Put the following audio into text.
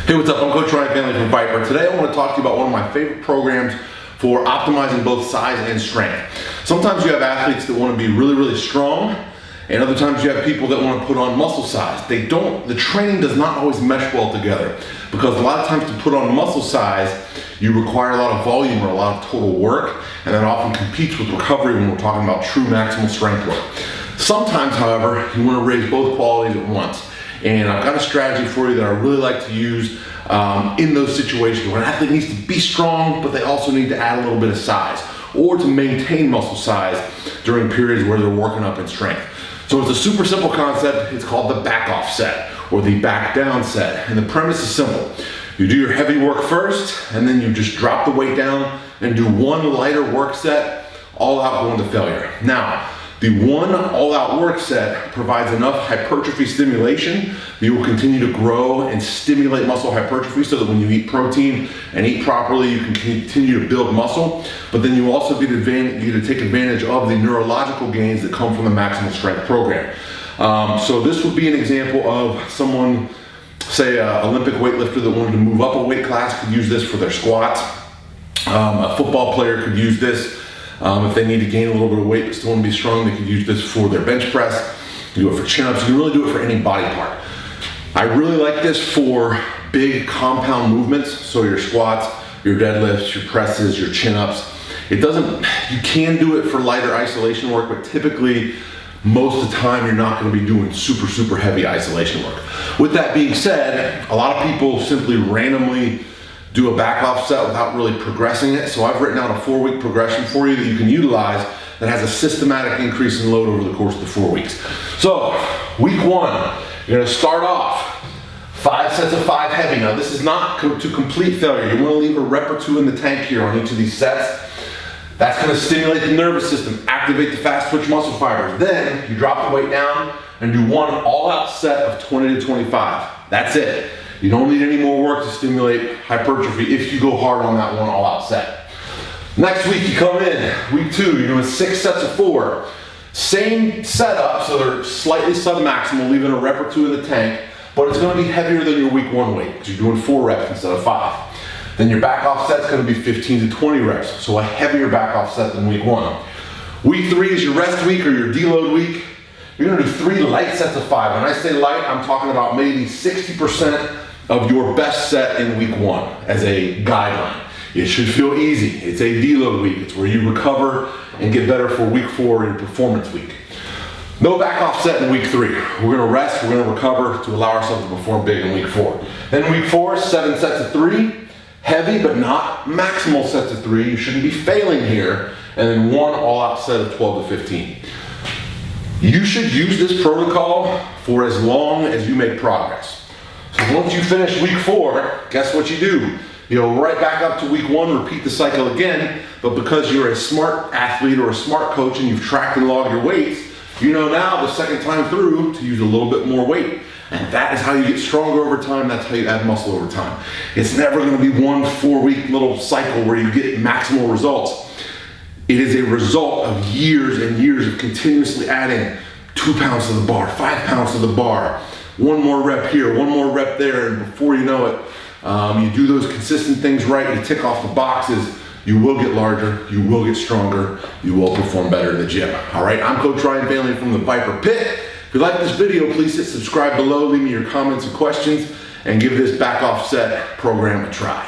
Hey, what's up? I'm Coach Ryan Family from VIPAR. Today I want to talk to you about one of my favorite programs for optimizing both size and strength. Sometimes you have athletes that want to be really strong, and other times you have people that want to put on muscle size. The training does not always mesh well together, because a lot of times to put on muscle size, you require a lot of volume or a lot of total work, and that often competes with recovery when we're talking about true maximal strength work. Sometimes, however, you want to raise both qualities at once. And I've got a strategy for you that I really like to use in those situations where an athlete needs to be strong, but they also need to add a little bit of size, or to maintain muscle size during periods where they're working up in strength. So it's a super simple concept. It's called the back off set or the back down set. And the premise is simple. You do your heavy work first, and then you just drop the weight down and do one lighter work set, all out going to failure. Now, the one all-out work set provides enough hypertrophy stimulation that you will continue to grow and stimulate muscle hypertrophy, so that when you eat protein and eat properly, you can continue to build muscle. But then you also get to take advantage of the neurological gains that come from the maximal strength program. So this would be an example of someone, say an Olympic weightlifter that wanted to move up a weight class, could use this for their squats. A football player could use this. If they need to gain a little bit of weight but still want to be strong, they could use this for their bench press. You do it for chin-ups. You can really do it for any body part. I really like this for big compound movements, so your squats, your deadlifts, your presses, your chin-ups. You can do it for lighter isolation work, but typically, most of the time, you're not going to be doing super heavy isolation work. With that being said, a lot of people simply randomly do a back off set without really progressing it. So I've written out a 4-week progression for you that you can utilize that has a systematic increase in load over the course of the 4 weeks. So week 1, you're gonna start off 5 sets of 5 heavy. Now this is not to complete failure. You wanna leave a rep or 2 in the tank here on each of these sets. That's gonna stimulate the nervous system, activate the fast twitch muscle fibers. Then you drop the weight down and do one all out set of 20 to 25. That's it. You don't need any more work to stimulate hypertrophy if you go hard on that one all-out set. Next week you come in, week 2, you're doing 6 sets of 4. Same setup, so they're slightly sub-maximal, leaving a rep or 2 in the tank, but it's gonna be heavier than your week 1 weight, because you're doing 4 reps instead of 5. Then your back off set's gonna be 15 to 20 reps, so a heavier back off set than week 1. Week 3 is your rest week or your deload week. You're gonna do 3 light sets of 5. When I say light, I'm talking about maybe 60% of your best set in week 1 as a guideline. It should feel easy. It's a deload week. It's where you recover and get better for week 4 in performance week. No back off set in week 3. We're gonna rest, we're gonna recover to allow ourselves to perform big in week 4. Then week 4, 7 sets of 3, heavy but not maximal sets of 3. You shouldn't be failing here. And then 1 all out set of 12 to 15. You should use this protocol for as long as you make progress. So once you finish week 4, guess what you do? You go right back up to week 1, repeat the cycle again, but because you're a smart athlete or a smart coach and you've tracked and logged your weights, you know now the second time through to use a little bit more weight. And that is how you get stronger over time. That's how you add muscle over time. It's never gonna be one 4-week little cycle where you get maximal results. It is a result of years and years of continuously adding 2 pounds to the bar, 5 pounds to the bar, 1 more rep here, 1 more rep there, and before you know it, you do those consistent things right, you tick off the boxes, you will get larger, you will get stronger, you will perform better in the gym. All right, I'm Coach Ryan Family from the VIPAR Pit. If you like this video, please hit subscribe below, leave me your comments and questions, and give this back off set program a try.